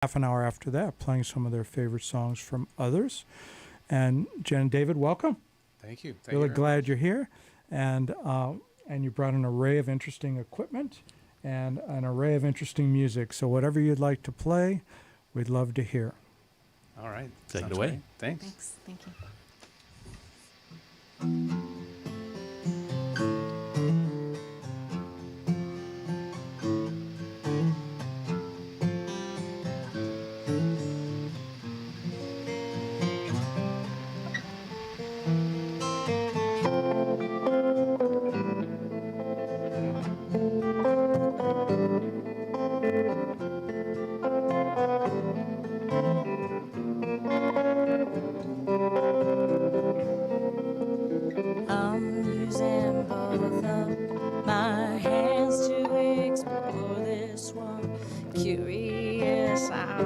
half an hour after that, playing some of their favorite songs from others. And Jen and David, welcome. Thank you. Really glad you're here. And you brought an array of interesting equipment and an array of interesting music. So whatever you'd like to play, we'd love to hear. All right. Take it away. Great. Thanks. Thanks. Thank you. I'm using both of my hands to explore this one. Curious, I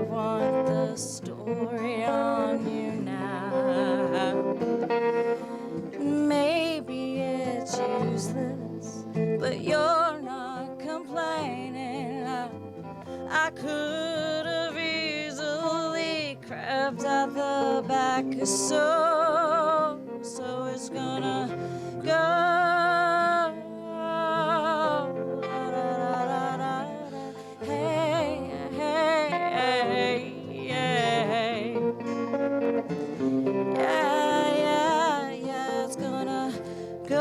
want the story on you now. Maybe it's useless, but you're not complaining. I could have easily crept out the back, so it's gonna go. Hey, hey, hey, yeah. Yeah, it's gonna go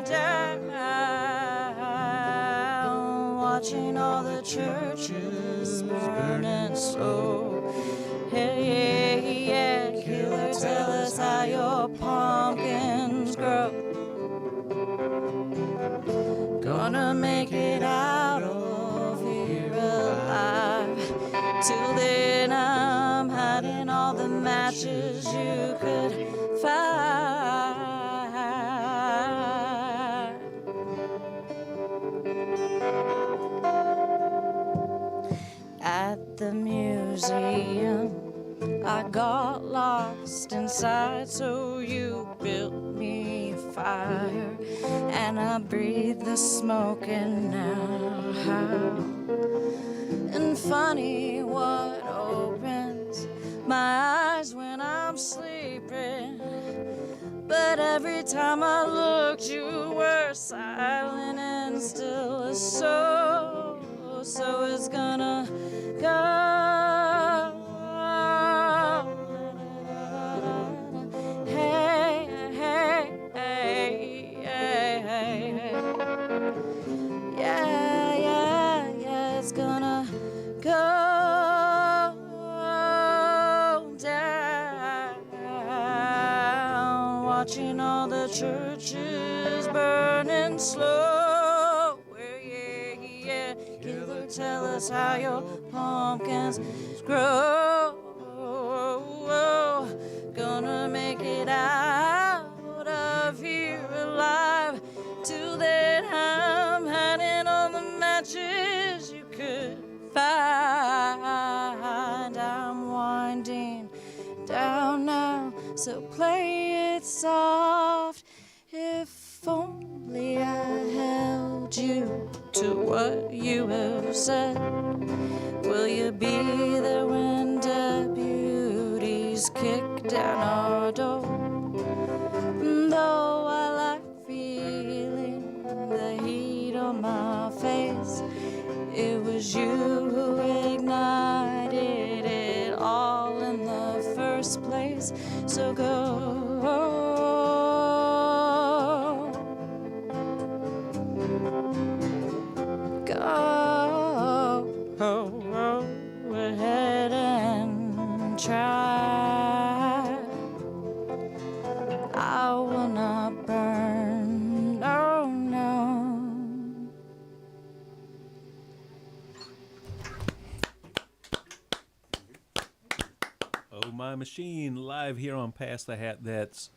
down. Watching all the churches burning slow. Hey, yeah, killer, tell us how your pumpkins grow. Gonna make it out of here alive. Till then I'm hiding all the matches you could find. At the museum I got lost inside, so you built me a fire, and I breathe the smoke in now. And funny what opens my eyes when I'm sleeping, but every time I looked you were silent and still. So it's gonna go. Yeah, it's gonna go down. Watching all the churches burning slow. Yeah, killer, tell us how your pumpkins grow. Gonna make it out of here alive. Till then I'm hiding all the matches you could find. I'm winding down now, so play it soft. If only I held you to what you have said. Will you be there when deputies kick down our door? Though I like feeling the heat on my face, it was you who ignited it all in the first place. So go. Go ahead and try. I will not burn, no, no. Oh My Machine, live here on Pass the Hat. That's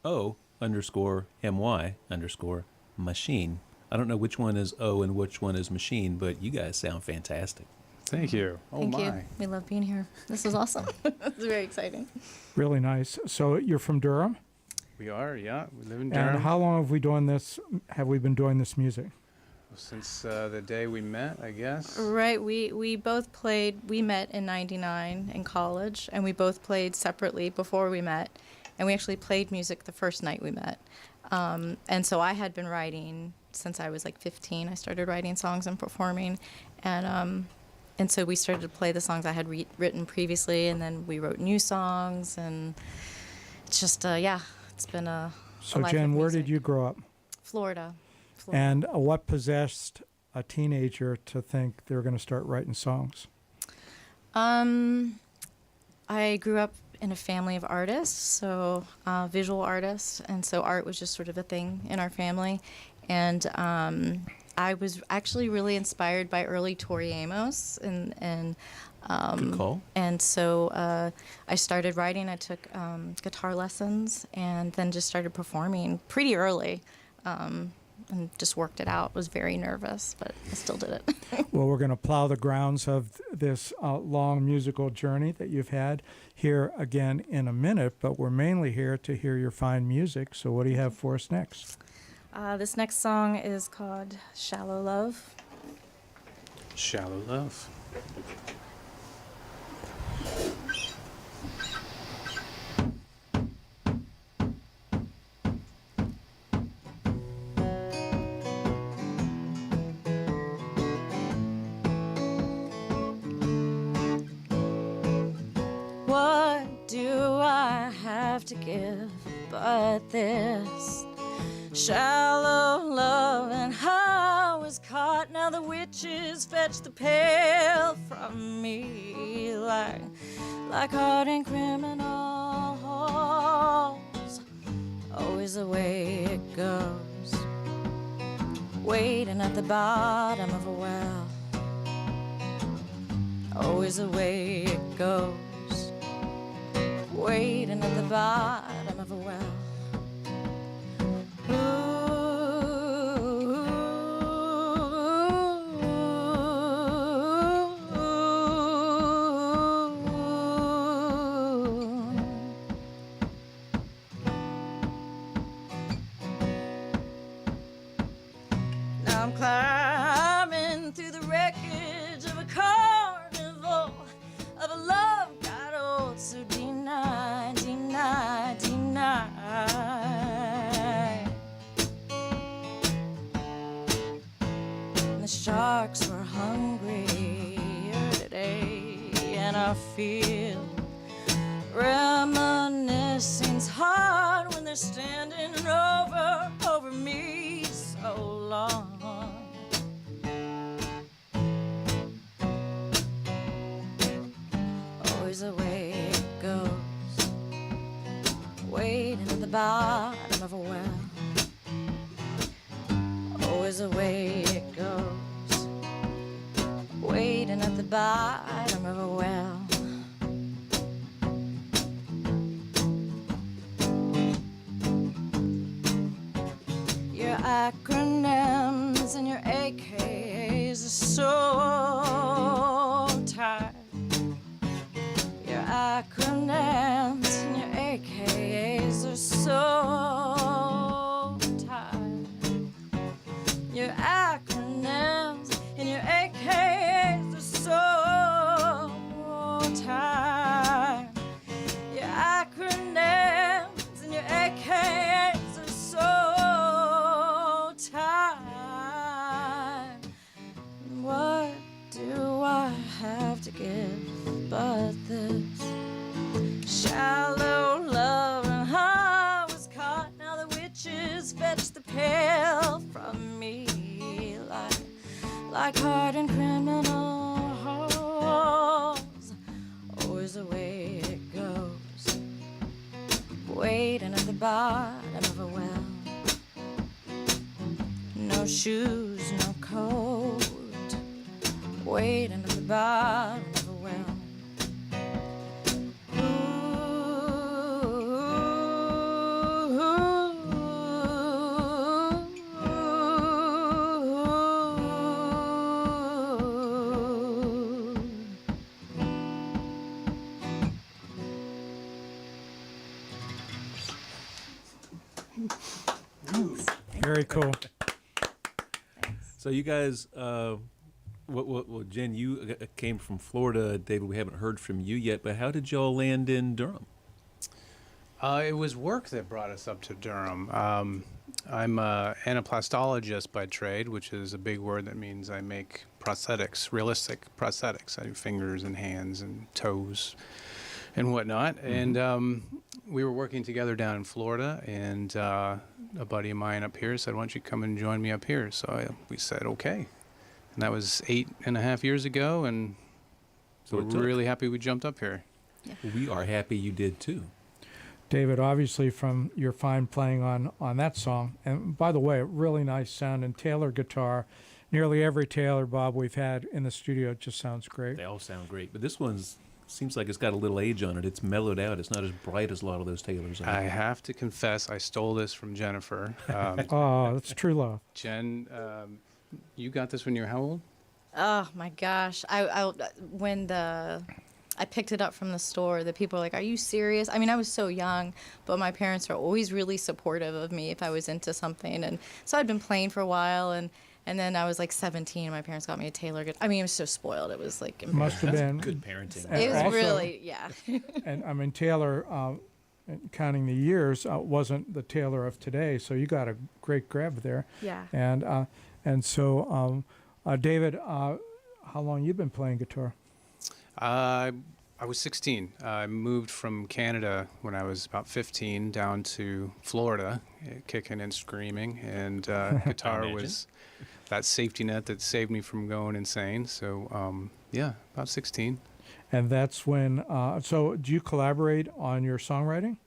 O_MY_machine. I don't know which one is O and which one is machine, but you guys sound fantastic. Thank you. Thank you. We love being here. This is awesome. It's very exciting. Really nice. So you're from Durham? We are, yeah. We live in Durham. And how long have we been doing this music? since the day we met, I guess. Right. We both played. We met in '99 in college, and we both played separately before we met. And we actually played music the first night we met. And so I had been writing since I was like 15. I started writing songs and performing, and so we started to play the songs I had written previously, and then we wrote new songs, and it's just yeah, it's been a So, life Jen, of where did music. you grow up? Florida. And what possessed a teenager to think they were going to start writing songs? I grew up in a family of artists, so visual artists, and so art was just sort of a thing in our family. And I was actually really inspired by early Tori Amos, and Good call. and so I started writing. I took guitar lessons, and then just started performing pretty early. And just worked it out. Was very nervous, but I still did it. Well, we're going to plow the grounds of this long musical journey that you've had here again in a minute, but we're mainly here to hear your fine music. So what do you have for us next? This next song is called Shallow Love. Shallow Love. What do I have to give but this shallow love? And I was caught, now the witches fetch the pail from me like hardened criminals. Always the way it goes, waiting at the bottom of a well. Always the way it goes, waiting at the bottom of a well. Now I'm climbing through the wreckage of a carnival of a love got old, so deny, deny, deny. And the sharks were hungrier today, and I feel reminiscing's hard when they're standing over me so long. Always the way it goes, waiting at the bottom of a well. Always the way it goes, waiting at the bottom of a well. Your acronyms and your AKs are so tired. Your acronyms and your AKs are so tired. Your acronyms and your AKs are so tired. Your acronyms and your AKs are so tired. What do I have to give but this shallow love? And I was caught, now the witches fetch the pail from me like hardened criminals. Always the way it goes, waiting at the bottom of a well. No shoes, no coat, waiting at the bottom of a well. Very cool. So you guys, well, Jen, you came from Florida. David, we haven't heard from you yet, but how did y'all land in Durham? It was work that brought us up to Durham. I'm an anaplastologist by trade, which is a big word that means I make prosthetics, realistic prosthetics. I do fingers and hands and toes and whatnot. And we were working together down in Florida, and a buddy of mine up here said, "Why don't you come and join me up here?" So we said, okay. And that was 8.5 years ago, and So we're it took. really happy we jumped up here. We are happy you did too. David, obviously from your fine playing on that song, and by the way, really nice sound and Taylor guitar. Nearly every Taylor, Bob, we've had in the studio just sounds great. They all sound great, but this one's seems like it's got a little age on it. It's mellowed out. It's not as bright as a lot of those Taylors are. I have to confess, I stole this from Jennifer. Oh, that's true love. Jen, you got this when you were how old? Oh my gosh! When I picked it up from the store, the people were like, "Are you serious?" I mean, I was so young, but my parents are always really supportive of me if I was into something, and so I'd been playing for a while, and then I was like 17. My parents got me a Taylor guitar. I mean, I was so spoiled. It was like Must have been Good parenting. And it was also- really, yeah. And I mean, Taylor, counting the years, wasn't the Taylor of today. So you got a great grab there. Yeah. And so, David, how long you been playing guitar? I was 16. I moved from Canada when I was about 15 down to Florida, kicking and screaming, and guitar imagine. was that safety net that saved me from going insane. So, yeah, about 16. And that's when. So, do you collaborate on your songwriting?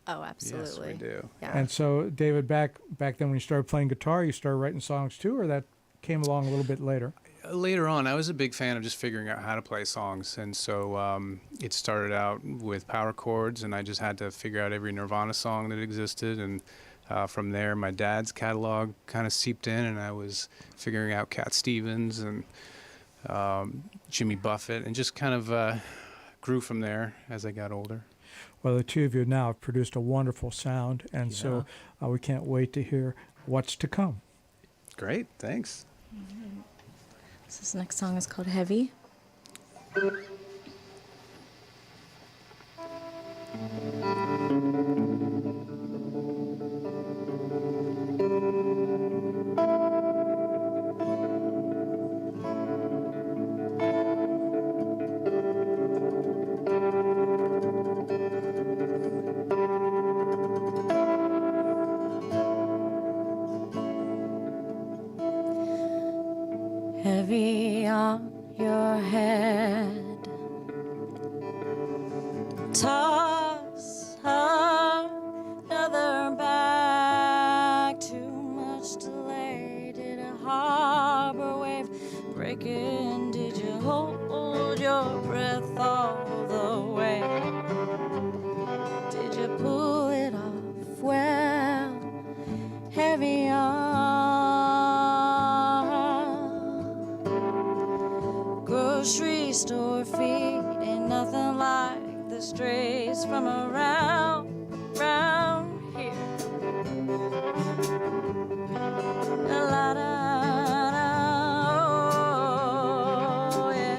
Oh, absolutely. Yes, we do. Yeah. And so, David, back then when you started playing guitar, you started writing songs too, or that came along a little bit later? Later on, I was a big fan of just figuring out how to play songs, and so it started out with power chords, and I just had to figure out every Nirvana song that existed, and from there, my dad's catalog kind of seeped in, and I was figuring out Cat Stevens and Jimmy Buffett, and just kind of grew from there as I got older. Well, the two of you now have produced a wonderful sound, and so we can't wait to hear what's to come. Great, thanks. So this next song is called Heavy. Heavy on your head, toss another back. Too much delay. Did a harbor wave break in? Did you hold your breath all the way? Did you pull it off? Well, heavy on. Grocery store feet ain't nothing like the strays from around here. La da da, oh yeah.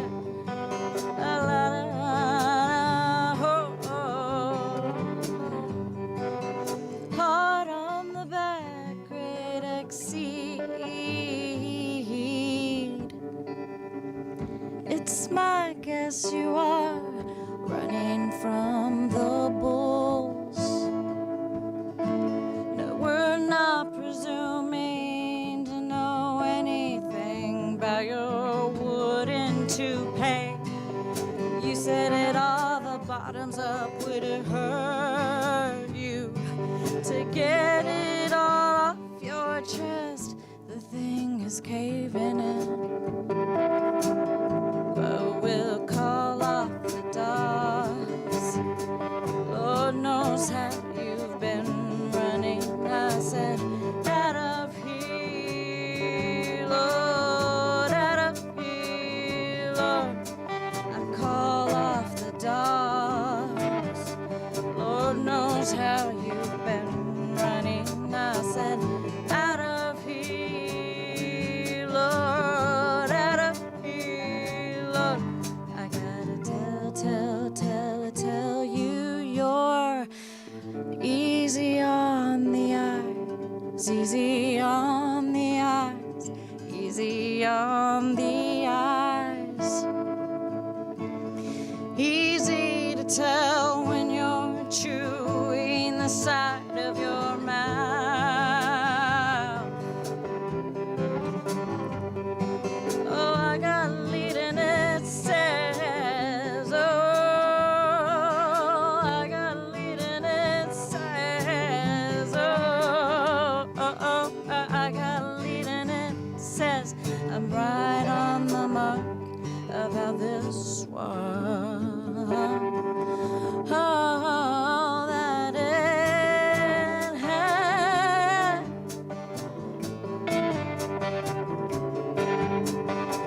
La da da, oh. Hard on the back, great exceed. It's my guess you are running from the bulls. No, we're not presuming to know anything about your wooden toupee. You said it all, the bottoms up would have hurt you. To get it all off your chest, the thing is caving in. But we'll call off the dogs. Lord knows how you've been running. I said, out of here, Lord, out of here, Lord. I call off the dogs. Lord knows how you've been running. I said, out of here, Lord. this world. All that it had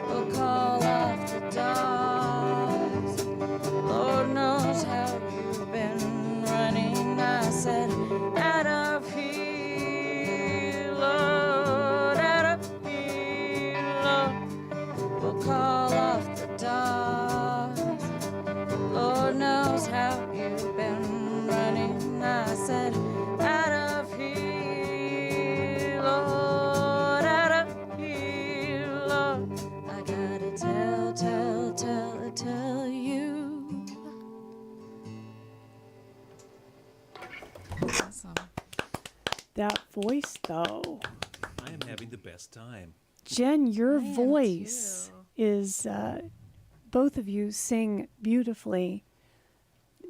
will call off the dogs. Lord knows how you've been running. I said, out of here, Lord, out of here, Lord. We'll call off the dogs. Lord knows how you've been running. I said, out of here, Lord, out of here, Lord. I gotta tell you. Awesome. That voice, though. I am having the best time. Jen, your I am voice too. is, both of you sing beautifully.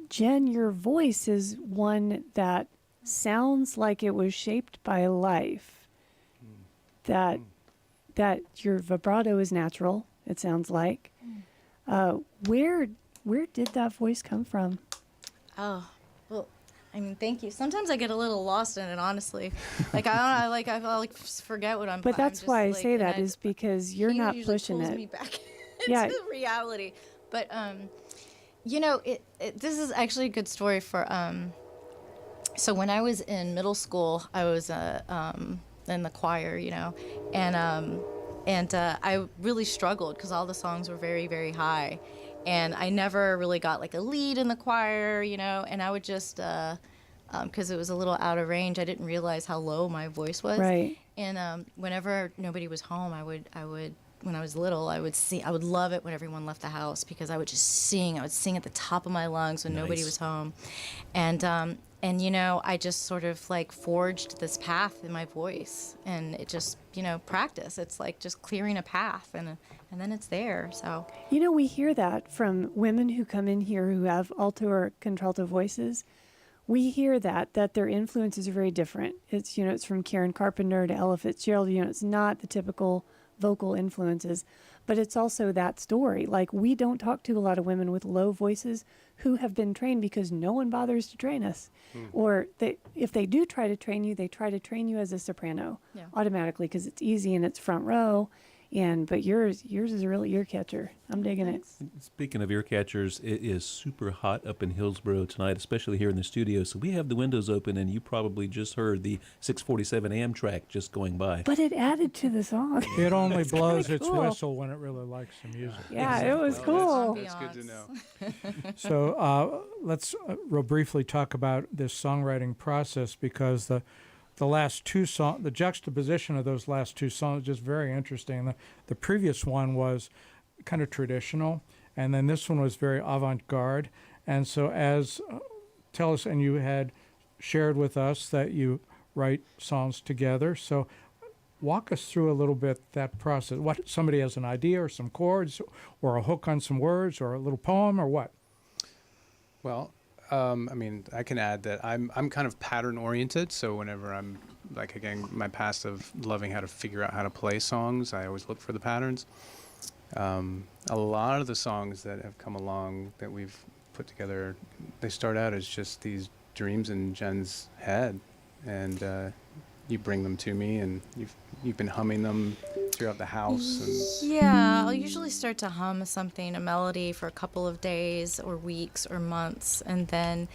Jen, your voice is one that sounds like it was shaped by life. That your vibrato is natural, it sounds like. Where did that voice come from? Oh, well, I mean, thank you. Sometimes I get a little lost in it, honestly. Like I forget what I'm. But I'm that's just, why I like, say and that is because you're he not usually pushing pulls it. me back Yeah. into reality. But you know, this is actually a good story for So when I was in middle school, I was in the choir, you know, and I really struggled because all the songs were very, very high, and I never really got like a lead in the choir, you know, and I would just because it was a little out of range, I didn't realize how low my voice was. Right. And whenever nobody was home, I would when I was little, I would love it when everyone left the house because I would just sing. I would sing at the top of my lungs when nobody Nice. was home, and you know, I just sort of like forged this path in my voice, and it just, you know, practice. It's like just clearing a path, and then it's there. So You know, we hear that from women who come in here who have alto or contralto voices. We hear that their influences are very different. It's, you know, it's from Karen Carpenter to Ella Fitzgerald. You know, it's not the typical vocal influences, but it's also that story. Like, we don't talk to a lot of women with low voices who have been trained because no one bothers to train us. Or if they do try to train you, they try to train you as a soprano Yeah. automatically because it's easy and it's front row. But yours is a real ear catcher. I'm digging it. Speaking of ear catchers, it is super hot up in Hillsboro tonight, especially here in the studio. So we have the windows open, and you probably just heard the 647 Amtrak just going by. But it added to the song. It only blows its cool. whistle when it really likes the music. Yeah, it was Well, cool. That's good to know. So let's real briefly talk about this songwriting process, because the last two songs, the juxtaposition of those last two songs is just very interesting. The previous one was kind of traditional, and then this one was very avant-garde. And so tell us, and you had shared with us that you write songs together. So walk us through a little bit that process. What, somebody has an idea or some chords or a hook on some words or a little poem or what? Well, I mean, I can add that I'm kind of pattern oriented. So whenever I'm like, again, my past of loving how to figure out how to play songs, I always look for the patterns. A lot of the songs that have come along that we've put together, they start out as just these dreams in Jen's head, and you bring them to me, and you've been humming them throughout the house. And yeah, I'll usually start to hum something, a melody, for a couple of days or weeks or months, and then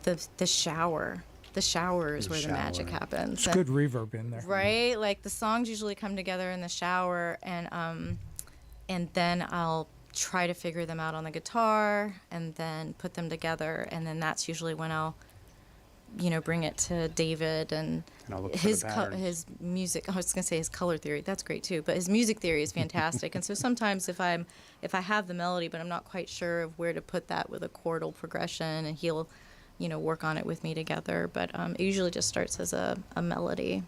the shower is where the magic happens. It's good reverb in there. Right? Like the songs usually come together in the shower, and then I'll try to figure them out on the guitar and then put them together, and then that's usually when I'll, you know, bring it to David and I'll look for the patterns. his music. I was gonna say his color theory. That's great too, but his music theory is fantastic. And so sometimes if I have the melody but I'm not quite sure of where to put that with a chordal progression, and he'll, you know, work on it with me together. But it usually just starts as a melody.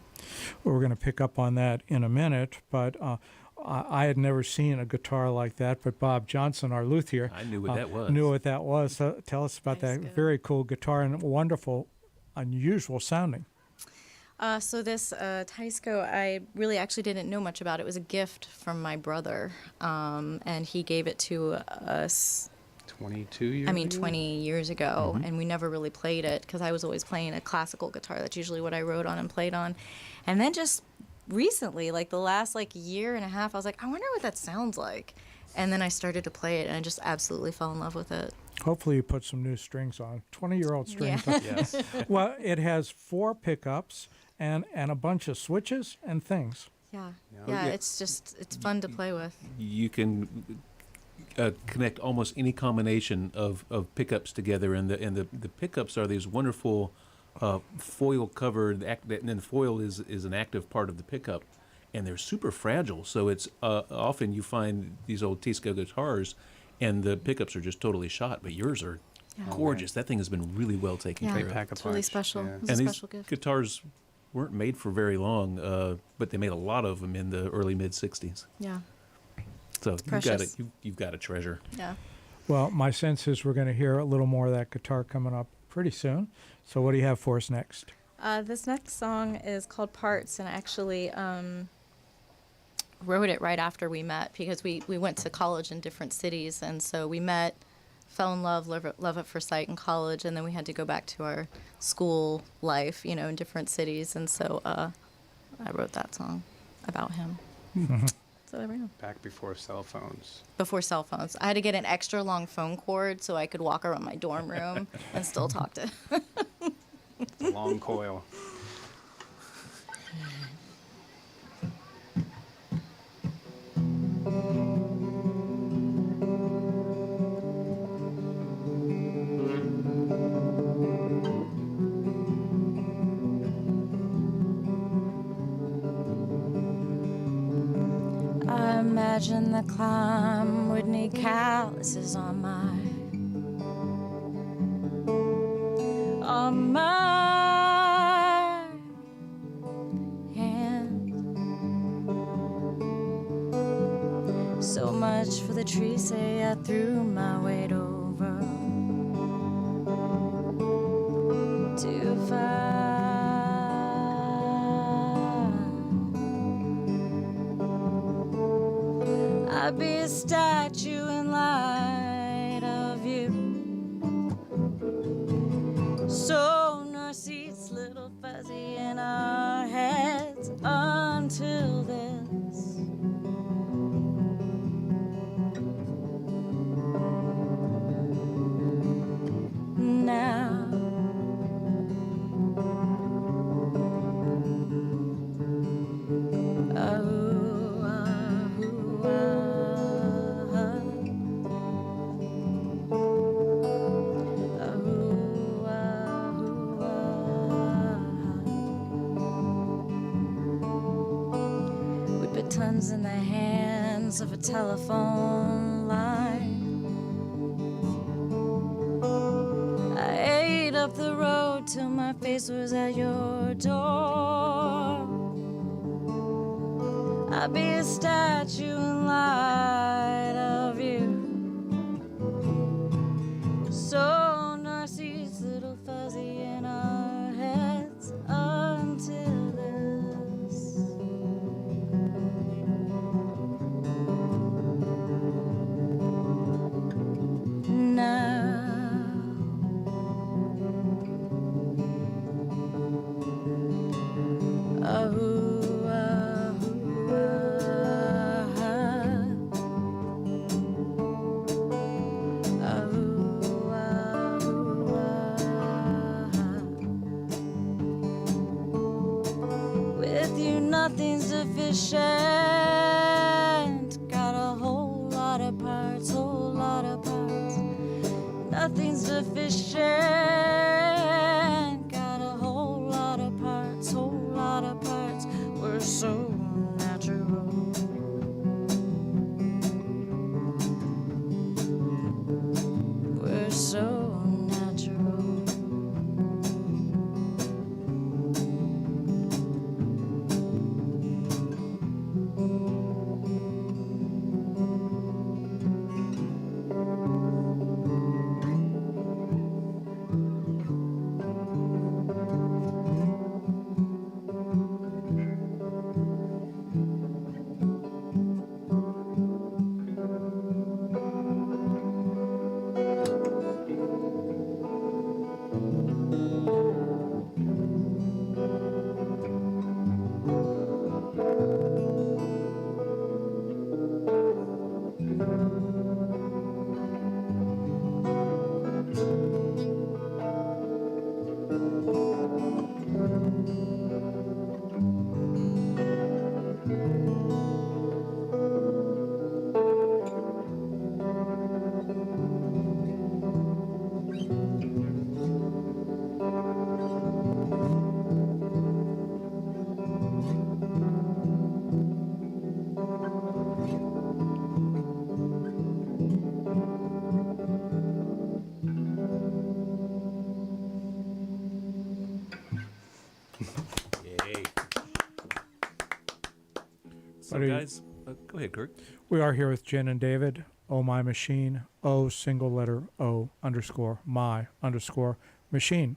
Well, we're going to pick up on that in a minute, but I had never seen a guitar like that, but Bob Johnson, our luthier, I knew what that was. Knew what that was. So tell us about That's that good. very cool guitar and wonderful, unusual sounding. So this Taisco, I really actually didn't know much about. It was a gift from my brother, and he gave it to us. 22 years. I mean, ago? 20 years ago, and we never really played it because I was always playing a classical guitar. That's usually what I wrote on and played on. And then just recently, like the last year and a half, I was like, I wonder what that sounds like. And then I started to play it, and I just absolutely fell in love with it. Hopefully you put some new strings on. 20-year-old strings. Yeah. Yes. Well, it has 4 pickups and a bunch of switches and things. Yeah. Yeah. Yeah, it's fun to play with. You can connect almost any combination of pickups together, and the pickups are these wonderful foil covered, and then foil is an active part of the pickup, and they're super fragile. So it's often you find these old Tisco guitars, and the pickups are just totally shot, but yours are gorgeous. That thing has been really well taken Yeah. care They of. pack a It's really punch, special. yeah. It's a And these special gift. guitars weren't made for very long, but they made a lot of them in the early mid '60s. Yeah. So you've got precious. you've got a treasure. Yeah. Well, my sense is we're going to hear a little more of that guitar coming up pretty soon. So what do you have for us next? This next song is called Parts, and I actually wrote it right after we met because we went to college in different cities, and so we met, fell in love, love at first sight in college, and then we had to go back to our school life, in different cities, and so I wrote that song about him. So there we go. Back before cell phones. Before cell phones, I had to get an extra long phone cord so I could walk around my dorm room and still talk to. It's a long coil. I imagine the climb would need calluses on my hand. So much for the trees say I threw my weight over to find. I'd be a statue in light of you. So nor seats, little fuzzy in our heads until this. Now we put tons in the hands of a telephone line. I ate up the road till my face was at your door. I'd be a statue in light of you. So Narcissus, little fuzzy in our heads until this. Now with you nothing's sufficient. Got a whole lot of parts, whole lot of parts. Nothing's sufficient. Got a whole lot of parts, whole lot of parts. We're so natural. We're so natural. So, What are you- guys, go ahead, Kirk. We are here with Jen and David. Oh My Machine. O single letter O underscore my underscore machine.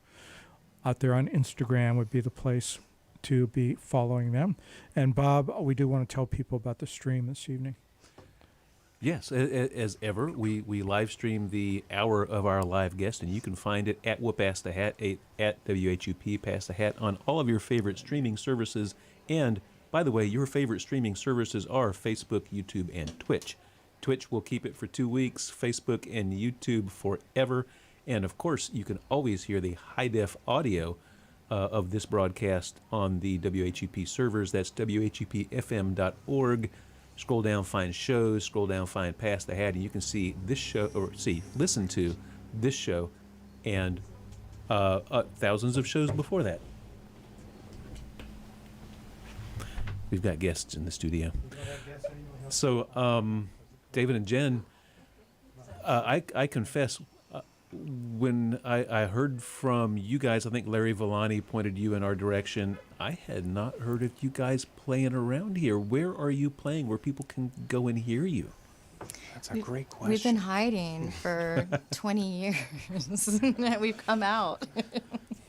Out there on Instagram would be the place to be following them. And Bob, we do want to tell people about the stream this evening. Yes, as ever, we live stream the hour of our live guest, and you can find it at WHUP Pass the Hat, at WHUP Pass the Hat on all of your favorite streaming services. And by the way, your favorite streaming services are Facebook, YouTube, and Twitch. Twitch will keep it for 2 weeks, Facebook and YouTube forever. And of course, you can always hear the high-def audio of this broadcast on the WHUP servers. That's WHUPFM.org. Scroll down, find shows, scroll down, find Pass the Hat, and you can see this show, or listen to this show and thousands of shows before that. We've got guests in the studio. So, David and Jen, I confess, when I heard from you guys, I think Larry Villani pointed you in our direction. I had not heard of you guys playing around here. Where are you playing where people can go and hear you? That's a great question. We've been hiding for 20 years. And we've come out.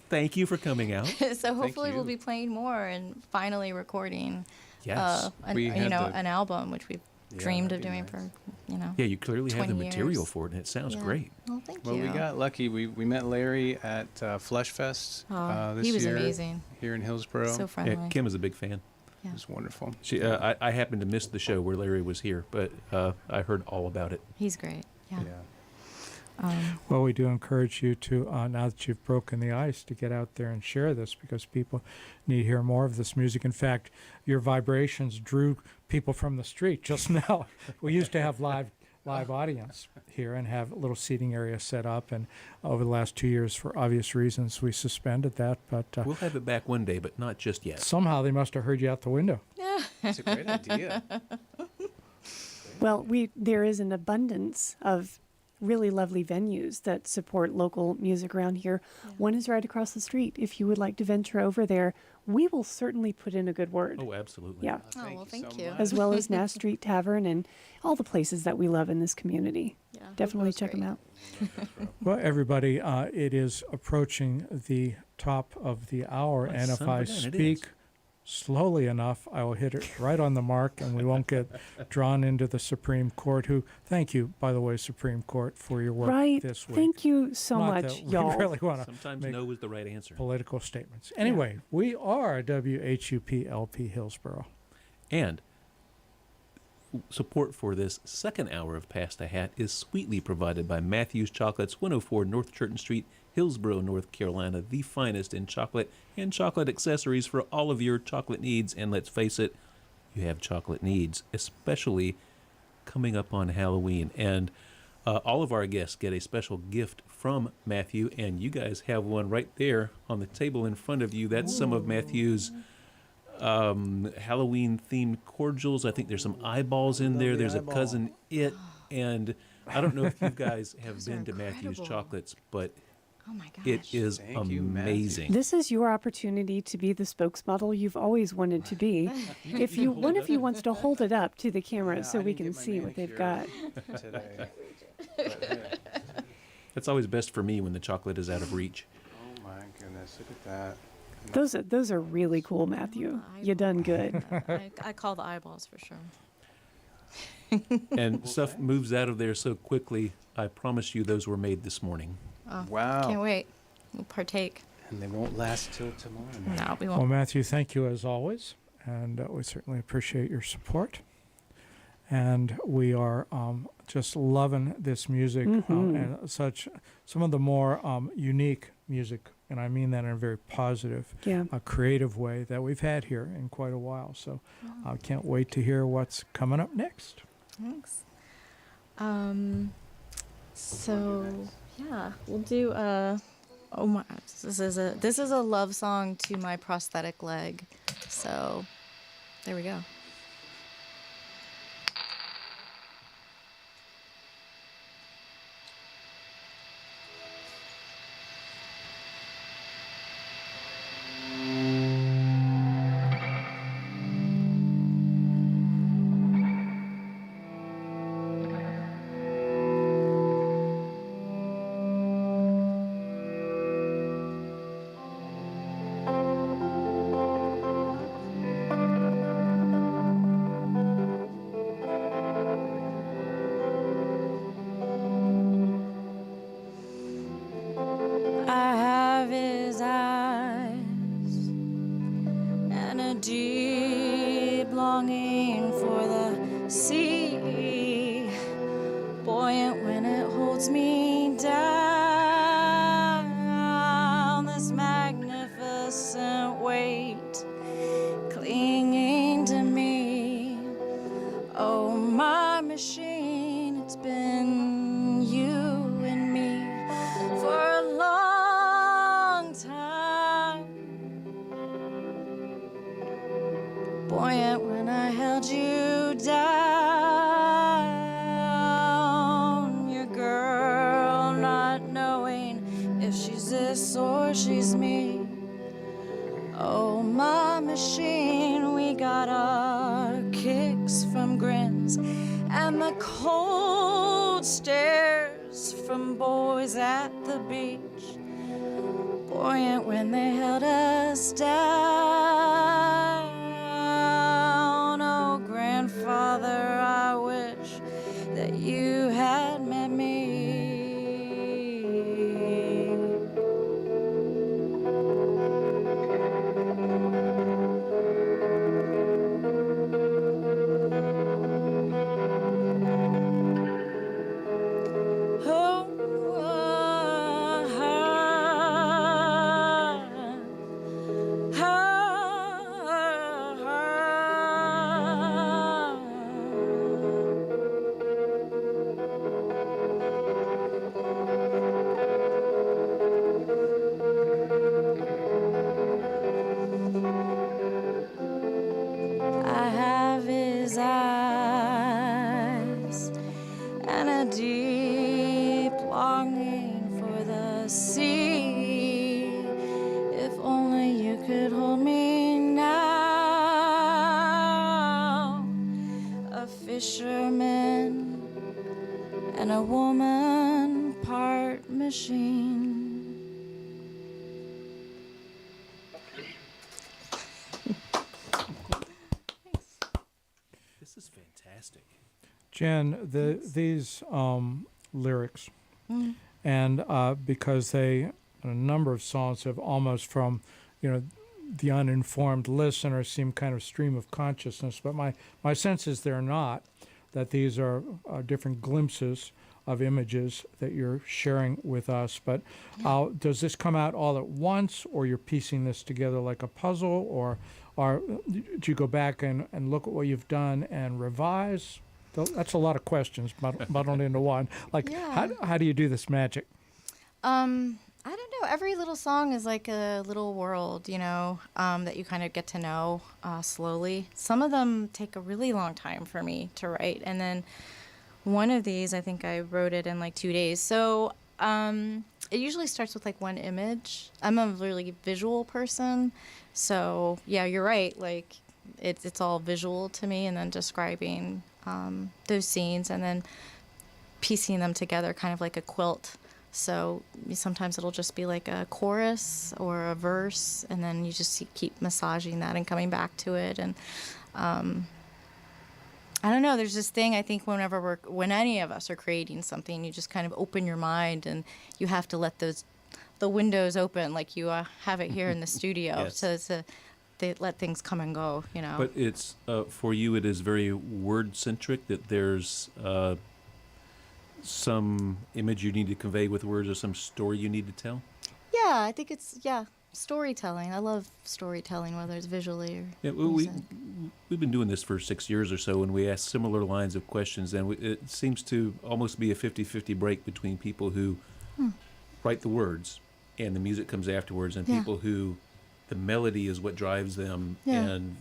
Thank you for coming out. So hopefully you. we'll be playing more and finally recording Yes. We had the- an album, which we've dreamed of that'd be doing nice. for, Yeah, you clearly have the 20 material years. for it, and it sounds Yeah. great. Well, thank Well, you. we got lucky. We met Larry at Flesh Fest this he was year amazing. here in Hillsboro. So friendly. Yeah, Kim is a big fan. Yeah. It was wonderful. I happened to miss the show where Larry was here, but I heard all about it. He's great. Yeah. Well, we do encourage you to, now that you've broken the ice, to get out there and share this because people need to hear more of this music. In fact, your vibrations drew people from the street just now. We used to have live audience here and have a little seating area set up, and over the last 2 years, for obvious reasons, we suspended that. But We'll have it back one day, but not just yet. somehow they must have heard you out the window. It's a great idea. Well, there is an abundance of really lovely venues that support local music around here. One is right across the street. If you would like to venture over there, we will certainly put in a good word. Oh, absolutely. Yeah, Oh, well, thank so you. much. as well as Nass Street Tavern and all the places that we love in this community. Yeah, Definitely Hillsboro's check them great. out. Well, everybody, it is approaching the top of the hour, My and if son I of a gun, it speak is. slowly enough, I will hit it right on the mark, and we won't get drawn into the Supreme Court. Who, thank you, by the way, Supreme Court, for your work Right. this week. Thank you so Not much, that we y'all. really want to Sometimes make no is the right answer. political statements. Anyway, we are WHUP LP Hillsboro. And support for this second hour of Pass the Hat is sweetly provided by Matthew's Chocolates, 104 North Churton Street, Hillsboro, North Carolina, the finest in chocolate and chocolate accessories for all of your chocolate needs. And let's face it, you have chocolate needs, especially coming up on Halloween. And all of our guests get a special gift from Matthew, and you guys have one right there on the table in front of you. That's some of Matthew's Halloween themed cordials. I think there's some eyeballs in there. There's a cousin it, and I don't know if you guys have Those are been to Matthew's incredible. Chocolates, but Oh my gosh. it is Thank you, Matthew. amazing. This is your opportunity to be the spokesmodel you've always wanted to be. If you, one of you wants to hold it up to the camera Yeah, so I we didn't can get my see what they've got. manicure today. But, That's always best for me when the chocolate is out of reach. oh my goodness, look at that. Those are really cool, Matthew. You done good. I call the eyeballs for sure. And stuff moves out of there so quickly. I promise you those were made this morning. Oh, Wow. Can't wait. We'll partake. And they won't last till tomorrow night. No, we Well, won't. Matthew, thank you as always, and we certainly appreciate your support. And we are just loving this music and some of the more unique music, and I mean that in a very positive, Yeah. creative way that we've had here in quite a while. So I can't wait to hear what's coming up next. Thanks. So yeah, we'll do oh my, this is a love song to my prosthetic leg. So there we go. holds me down, this magnificent weight clinging to me. Oh, my machine, it's been you and me for a long time. Buoyant when I held you down, your girl not knowing if she's this or she's me. Oh, my machine, we got our kicks from grins and the cold stares from boys at the beach. Buoyant when they held us down. Oh, grandfather, I wish that you had met me. I have his eyes and a deep longing for the sea. If only you could hold me now. A fisherman and a woman, part machine. This is fantastic. Jen, these lyrics, and because a number of songs have almost from, the uninformed listener seem kind of stream of consciousness, but my sense is they're not, that these are different glimpses of images that you're sharing with us. But does this come out all at once, or you're piecing this together like a puzzle, or do you go back and look at what you've done and revise? That's a lot of questions muddled into one. Like, Yeah. how do you do this magic? I don't know. Every little song is like a little world, that you kind of get to know slowly. Some of them take a really long time for me to write. And then one of these, I think I wrote it in like 2 days. So it usually starts with like one image. I'm a really visual person. So yeah, you're right. Like it's all visual to me, and then describing those scenes and then piecing them together kind of like a quilt. So sometimes it'll just be like a chorus or a verse, and then you just keep massaging that and coming back to it. And I don't know, there's this thing I think when any of us are creating something, you just kind of open your mind, and you have to let the windows open like you have it here in the studio. Yes. So they let things come and go, But it's for you, it is very word centric. That there's some image you need to convey with words, or some story you need to tell. Yeah, I think it's storytelling. I love storytelling, whether it's visually or Yeah, music. we've been doing this for 6 years or so, and we ask similar lines of questions, and it seems to almost be a 50-50 break between people who write the words and the music comes afterwards, and Yeah. people who the melody is what drives them, Yeah. and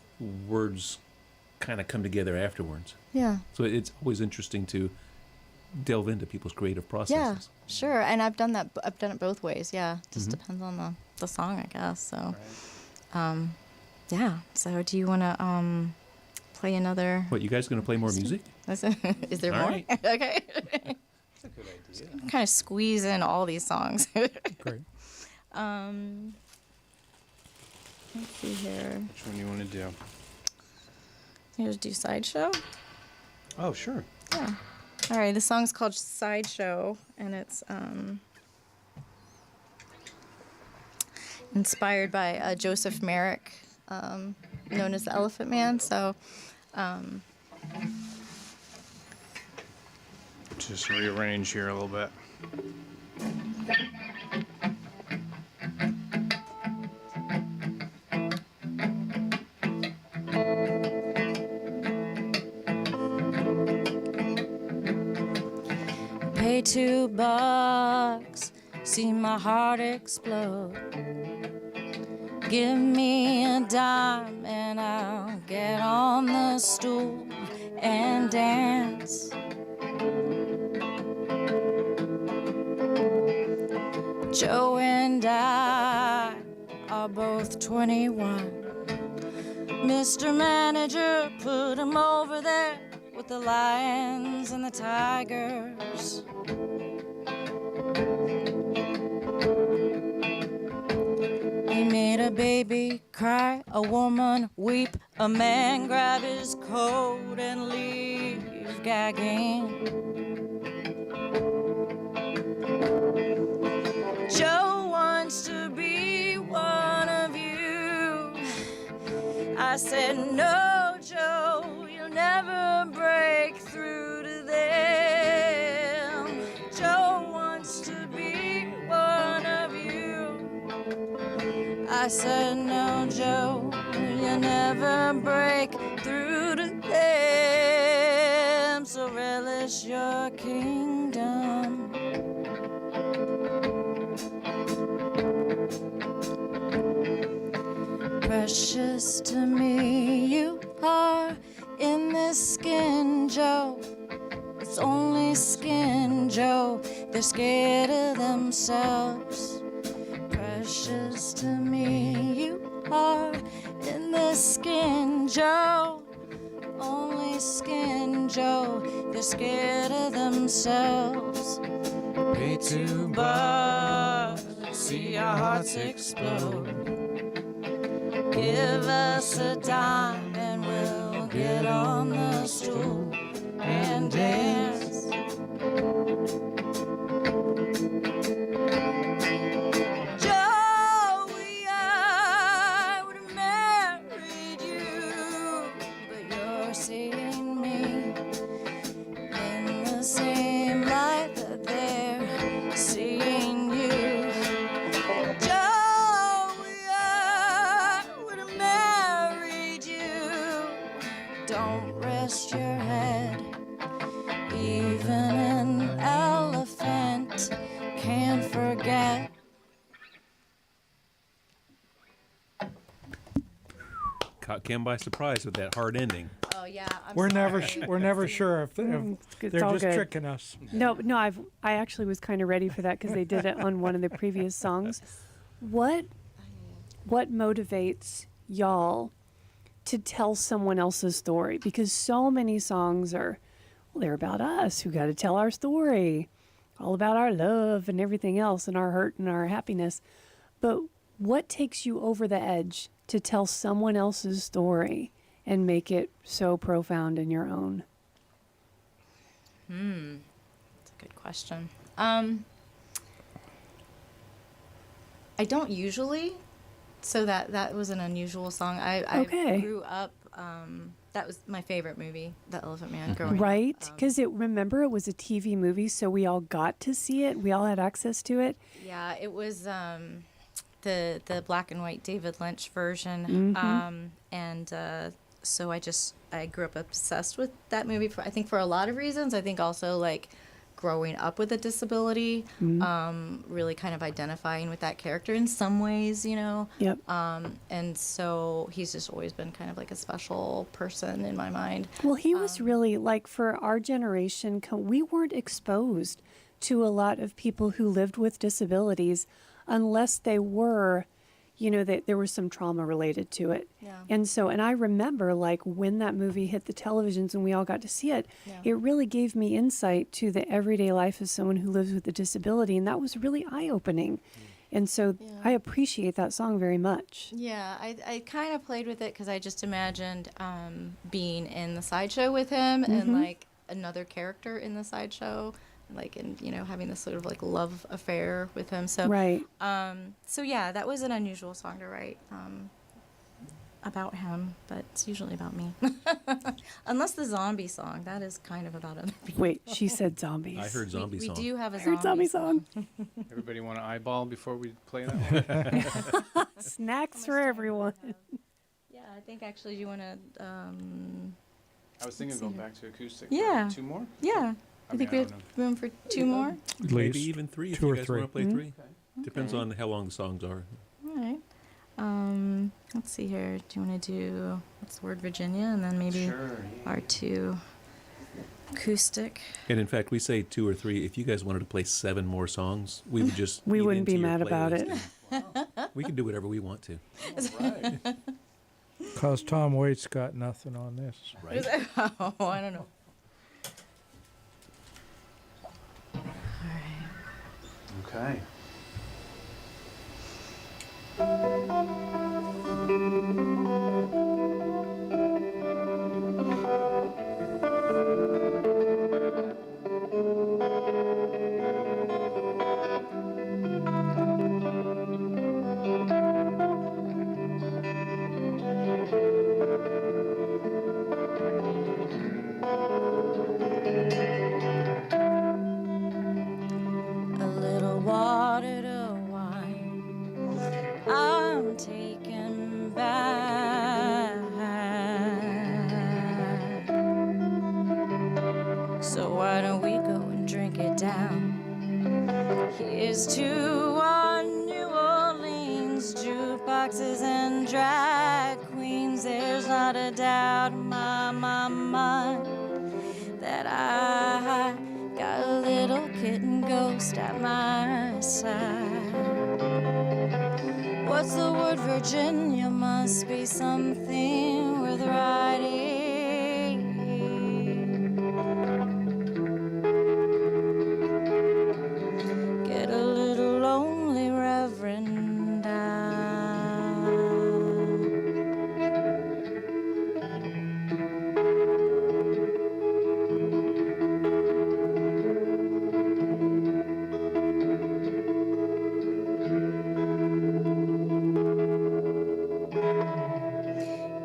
words kind of come together afterwards. Yeah. So it's always interesting to delve into people's creative processes. Yeah, sure. And I've done that. I've done it both ways. Yeah, just depends on the song, I guess. So, yeah. So, do you want to play another? What, you guys going to play more music? Is there All more? right. Okay. That's a good idea. Kind of squeeze in all these songs. Great. Let's see here. Which one do you want to do? Here's do Sideshow. Oh, sure. Yeah. All right. The song's called Sideshow, and it's inspired by Joseph Merrick, known as the Elephant Man. So, Just rearrange here a little bit. Pay $2, see my heart explode. Give me a dime and I'll get on the stool and dance. Joe and I are both 21. Mr. Manager, put him over there with the lions and the tigers. He made a baby cry, a woman weep, a man grab his coat and leave gagging. Joe wants to be one of you. I said, no, Joe, you'll never break through to them. Joe wants to be one of you. I said, no, Joe, you'll never break through to them. So relish your kingdom. Precious to me you are in this skin, Joe. It's only skin, Joe. They're scared of themselves. Precious to me you are in this skin, Joe. Only skin, Joe. They're scared of themselves. Pay $2, see our hearts explode. Give us a dime and we'll get on the stool and dance. Joey, I would have married you, but you're seeing me in the same light that they're seeing you. Don't rest your head. Even an elephant can't forget. Caught Kim by surprise with that hard ending. Oh yeah, We're never sure if It's they're all just good. tricking us. No, I actually was kind of ready for that because they did it on one of the previous songs. What motivates y'all to tell someone else's story? Because so many songs are, well, they're about us who got to tell our story, all about our love and everything else and our hurt and our happiness. But what takes you over the edge to tell someone else's story and make it so profound in your own? That's a good question. I don't usually. So that was an unusual song. I Okay. grew up. That was my favorite movie, The Elephant Man. Growing Right? up. Because remember, it was a TV movie, so we all got to see it. We all had access to it. Yeah, it was the black and white David Lynch version, so I grew up obsessed with that movie. I think for a lot of reasons. I think also like growing up with a disability, really kind of identifying with that character in some ways, you know. Yep. And so he's just always been kind of like a special person in my mind. Well, he was really, like, for our generation, we weren't exposed to a lot of people who lived with disabilities unless they were, you know, that there was some trauma related to it. Yeah. And so, and I remember, like, when that movie hit the televisions and we all got to see it, Yeah. it really gave me insight to the everyday life of someone who lives with a disability, and that was really eye-opening. And so Yeah. I appreciate that song very much. Yeah, I kind of played with it because I just imagined being in the sideshow with him and like another character in the sideshow, like, and you know, having this sort of like love affair with him. So Right. so yeah, that was an unusual song to write. about him, but it's usually about me. Unless the zombie song, that is kind of about other people. Wait, she said zombies. I heard zombie we song. do have a I heard zombie song. Everybody want to eyeball before we play that one? Snacks for everyone. Yeah, I think actually you want to. I was thinking Let's of going see. back to acoustic. Yeah. 2 more? Yeah, I mean, think we I have don't know. room for 2 more. At Maybe least even 3 if 2 you or guys 3. want to play 3. Okay. Depends Okay. on how long the songs are. All right. Let's see here. Do you want to do what's the word, Virginia, and then maybe Sure. Yeah. our 2 acoustic? And in fact, we say 2 or 3. If you guys wanted to play 7 more songs, we would just We eat wouldn't be into your mad about playlist it. and We can do whatever we want to. All right. Because Tom Waits got nothing on this. Right? Oh, I don't know. All right. Okay. A little water to wine I'm taken back. So why don't we go and drink it down? Here's to our New Orleans jukeboxes and drag queens. There's not a doubt in my mind that I got a little kitten ghost at my side. What's the word, Virginia? Must be something worth writing. Get a little lonely, Reverend.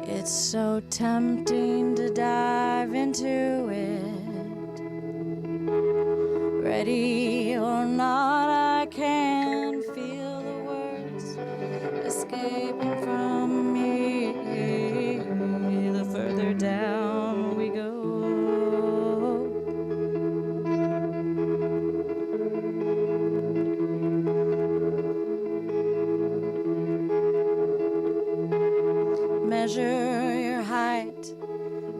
It's so tempting to dive into it. Ready or not, I can feel the words escaping from me. The further down we go. Measure your height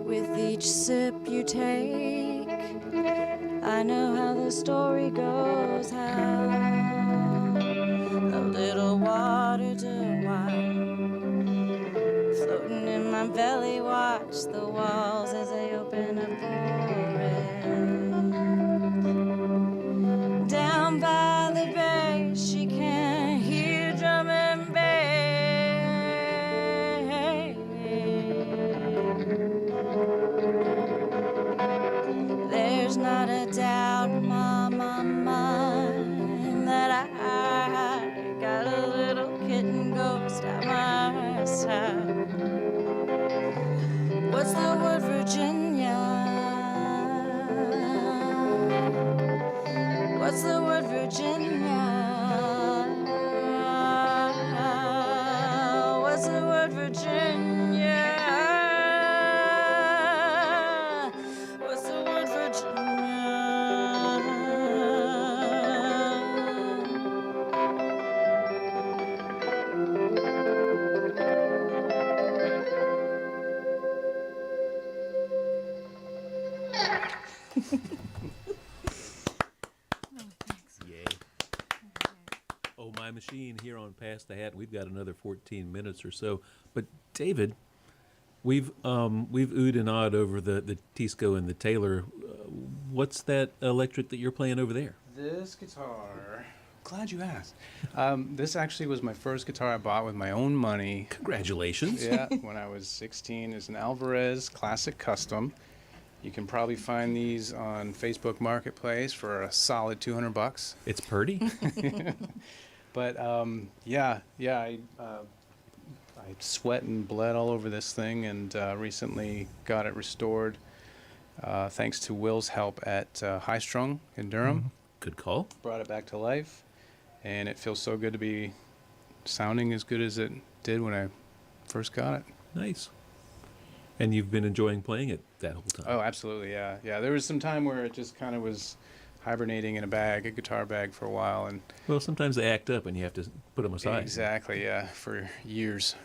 with each sip you take. I know how the story goes, how a little water to wine floating in my belly. Watch the walls as they open up for it. Down by the bay, she can hear drum and bass. There's not a doubt in my mind that I got a little kitten ghost at my side. What's the word, Virginia? What's the word, Virginia? What's the word, Virginia? What's the word, Virginia? Yay. Oh, my machine here on Pass the Hat. We've got another 14 minutes or so. But David, we've oohed and awed over the Tisco and the Taylor. What's that electric that you're playing over there? This guitar. Glad you asked. This actually was my first guitar I bought with my own money. Congratulations. Yeah, when I was 16. It's an Alvarez Classic Custom. You can probably find these on Facebook Marketplace for a solid $200. It's purdy. But I I sweat and bled all over this thing, and recently got it restored thanks to Will's help at High Strung in Durham. Good call. Brought it back to life, and it feels so good to be sounding as good as it did when I first got it. Nice. And you've been enjoying playing it that whole time. Oh, absolutely, yeah. Yeah, there was some time where it just kind of was hibernating in a guitar bag for a while, and Well, sometimes they act up and you have to put them aside. exactly, yeah, for years.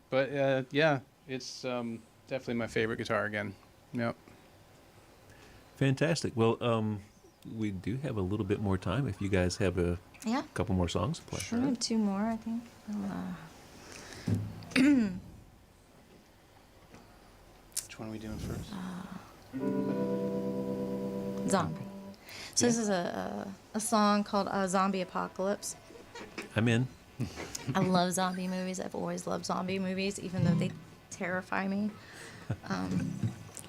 But yeah, it's definitely my favorite guitar again. Yep. Fantastic. Well, we do have a little bit more time if you guys have a Yeah. couple more songs to play. I have 2 more, I think. Which one are we doing first? Zombie. So this is a song called Zombie Apocalypse. I'm in. I love zombie movies. I've always loved zombie movies, even though they terrify me.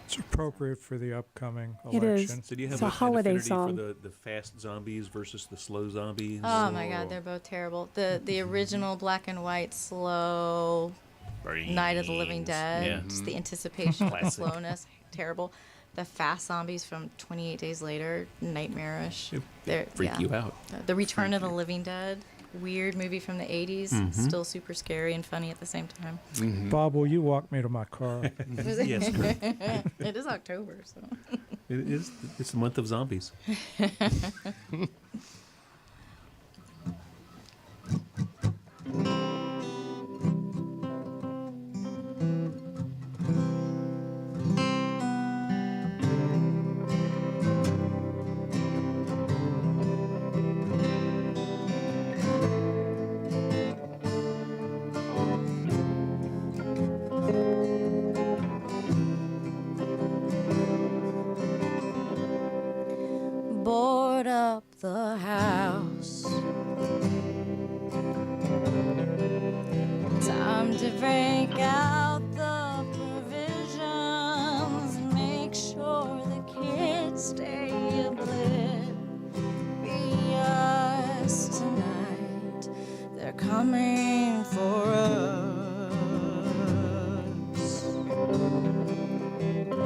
It's appropriate for the upcoming It is. election. So do you have It's a an holiday affinity song. for the fast zombies versus the slow zombies? Oh my God, they're both terrible. The original black and white slow Night of the Living Dead, Yeah. just the anticipation, the Classic. slowness, terrible. The fast zombies from 28 Days Later, nightmarish. It They're freak yeah. you out. The Return of the Living Dead, weird movie from the 80s, still super scary and funny at the same time. Bob, will you walk me to my car? Yes, correct. It is October, so. It is. It's the month of zombies. Board up the house. Time to break out the provisions. Make sure the kids stay oblivious tonight. They're coming for us.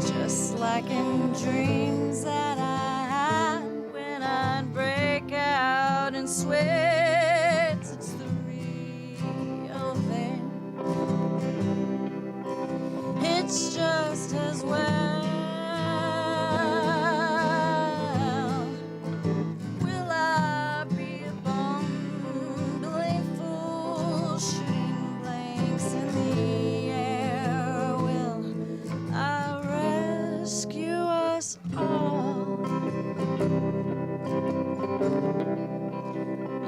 Just like in dreams that I had when I'd break out and sweat. It's the real thing. It's just as well. Will I be a bumbling fool shooting blanks in the air? Will I rescue us all?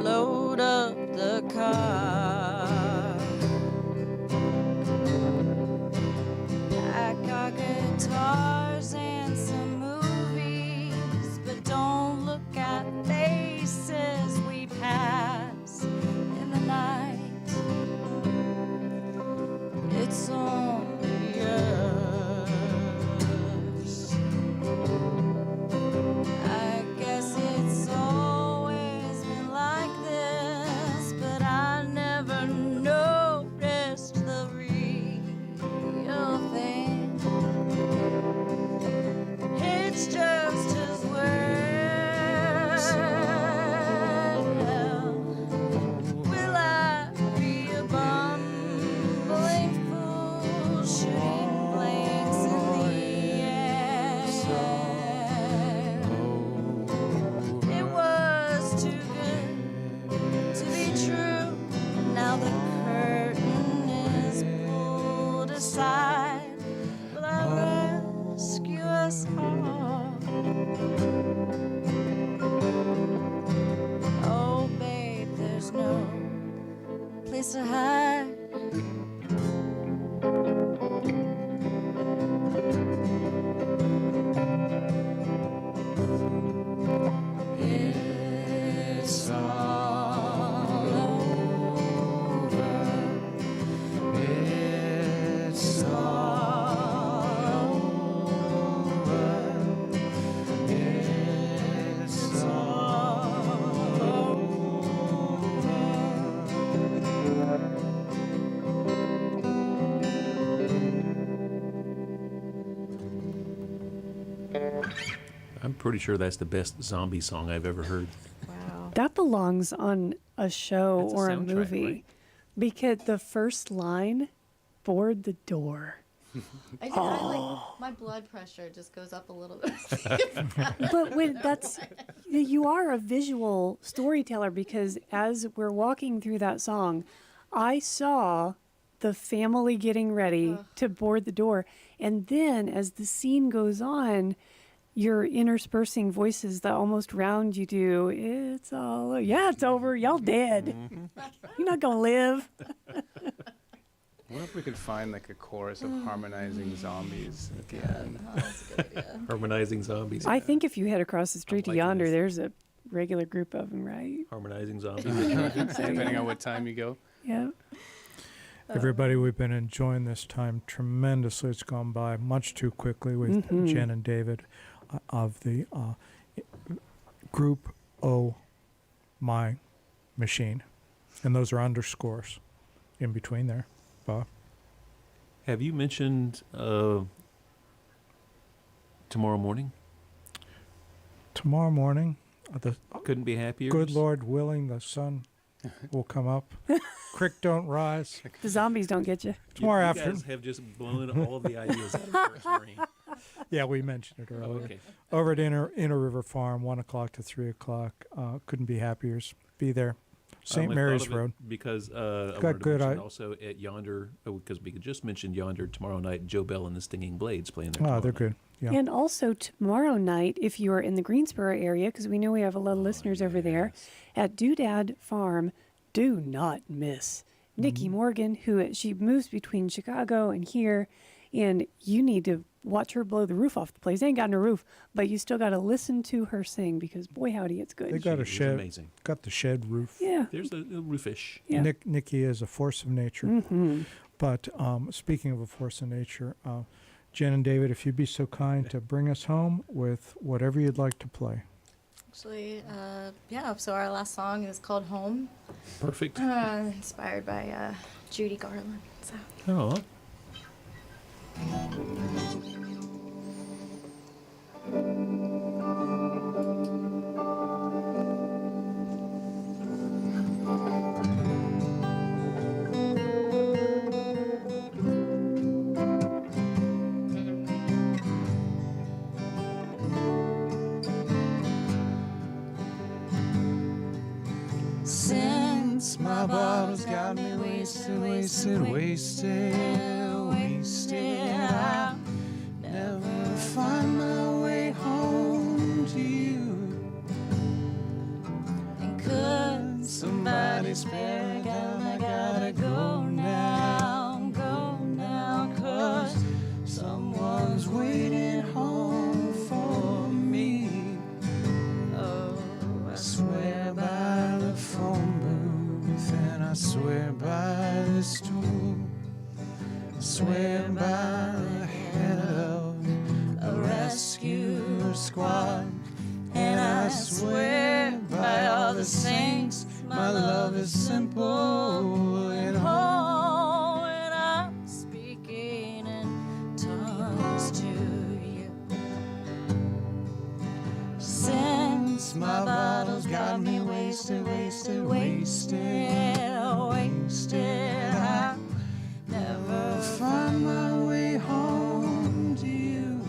Load up the car. Pack our guitars and some movies, but don't look at faces we pass in the night. It's only us. I guess it's always been like this, but I never noticed the real thing. It's just as well. Will I be a bumbling fool shooting blanks in the air? It was too good to be true. Now the curtain is pulled aside. Will I rescue us all? Oh, babe, there's no place to hide. It's all over. It's all over. It's all over. pretty sure that's the best zombie song I've ever heard. Wow. That belongs on a show That's a or a soundtrack, movie right? because the first line, board the door. My blood pressure just goes up a little bit. But you are a visual storyteller because as we're walking through that song, I saw the family getting ready to board the door. And then as the scene goes on, you're interspersing voices that almost round you do. It's over. Y'all dead. You're not going to live. I wonder if we could find like a chorus of harmonizing zombies at the end. That's a good idea. Harmonizing zombies. I think if you head across the street to liking yonder, this. there's a regular group of them, right? Harmonizing zombies. Depending on what time you go. Yeah. Everybody, we've been enjoying this time tremendously. It's gone by much too quickly with Jen and David of the group O My Machine. And those are underscores in between there. Bob? Have you mentioned tomorrow morning? Tomorrow morning, the Couldn't be happier. good Lord willing, the sun will come up. Creek don't rise. The zombies don't get you. Tomorrow you afternoon. guys have just blown all of the ideas out of First Marine. Yeah, we mentioned it earlier. Okay. Over at Inner River Farm, 1 o'clock to 3 o'clock. Couldn't be happier. Be there. St. I Mary's thought of it Road. Because I Got wanted to good mention eye- also at Yonder, because we could just mention Yonder tomorrow night, Joe Bell and the Stinging Blades playing there. Oh, tomorrow they're night. good. Yeah. And also tomorrow night, if you are in the Greensboro area, because we know we have a lot of listeners over there, at Doodad Farm, do not miss Nikki Morgan, she moves between Chicago and here, and you need to watch her blow the roof off the place. They ain't got no roof, but you still got to listen to her sing because boy howdy, it's good. They got a She is shed. amazing. Got the shed roof. Yeah. There's a roofish. Yeah. Nikki is a force of nature. Mm-hmm. But speaking of a force of nature, Jen and David, if you'd be so kind to bring us home with whatever you'd like to play. Actually, so our last song is called Home, Perfect. inspired by Judy Garland. So. Oh. Since my bottle's got me wasted, I'll never find my way home to you. And could Somebody spare a gun, I gotta go now, 'cause someone's waiting home for me. oh, I swear by the phone booth and I swear by the stool. I swear by the head of a rescue squad. And I swear by all the saints, my love is simple and oh, and I'm speaking in tongues to you. Since my bottle's got me wasted, I'll never find my way home to you.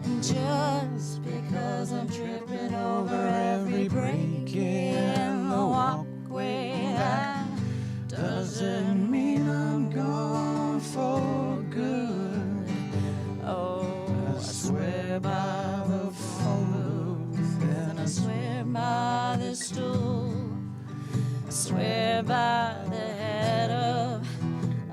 And just because I'm tripping over every break in the walkway, that Doesn't mean I'm gone for good. oh, I swear by the phone booth and I swear by the stool, I swear by the head of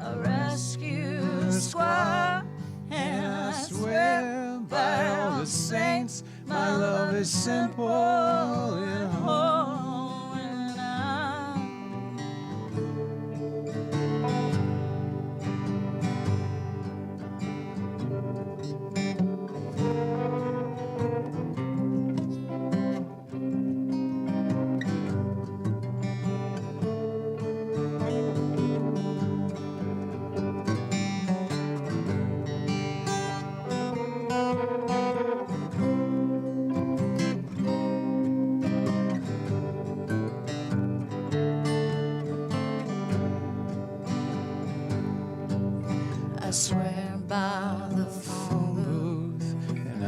a rescue squad, and I swear by all the saints, my love is simple and whole, and I'm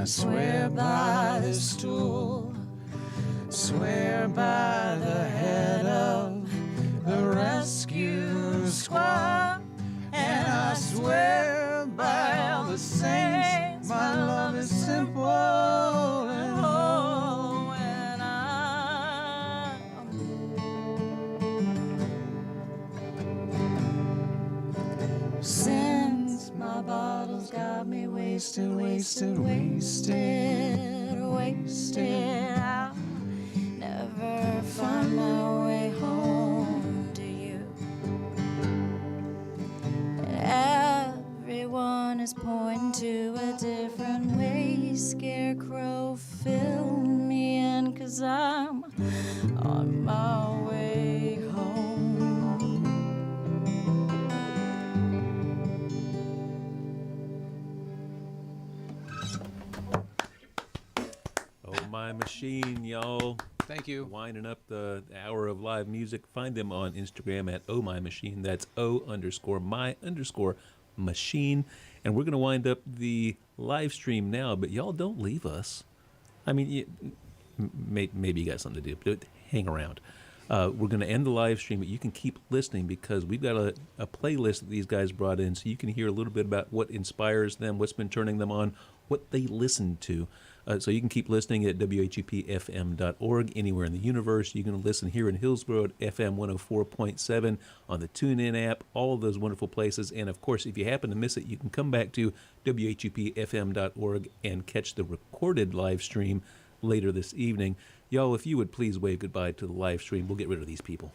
swear by this stool, swear by the head of the rescue squad, and I swear by all the saints, my love is simple and whole, and since my bottles got me wasted, wasted, wasted, wasted, I'll never find my way home to you. And everyone is pointing to a different way. Scarecrow, fill me in, 'cause I'm on my way home. Oh My Machine, y'all. Thank you. Winding up the hour of live music. Find them on Instagram at Oh My Machine. That's O_my_machine. And we're going to wind up the live stream now, but y'all don't leave us. I mean, maybe you got something to do, but hang around. We're going to end the live stream, but you can keep listening because we've got a playlist that these guys brought in, so you can hear a little bit about what inspires them, what's been turning them on, what they listen to. So you can keep listening at WHUPFM.org anywhere in the universe. You can listen here in Hillsborough at FM 104.7 on the TuneIn app, all of those wonderful places. And, of course, if you happen to miss it, you can come back to WHUPFM.org and catch the recorded live stream later this evening. Y'all, if you would please wave goodbye to the live stream, we'll get rid of these people.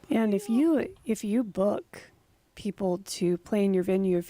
And if you book people to play in your venue,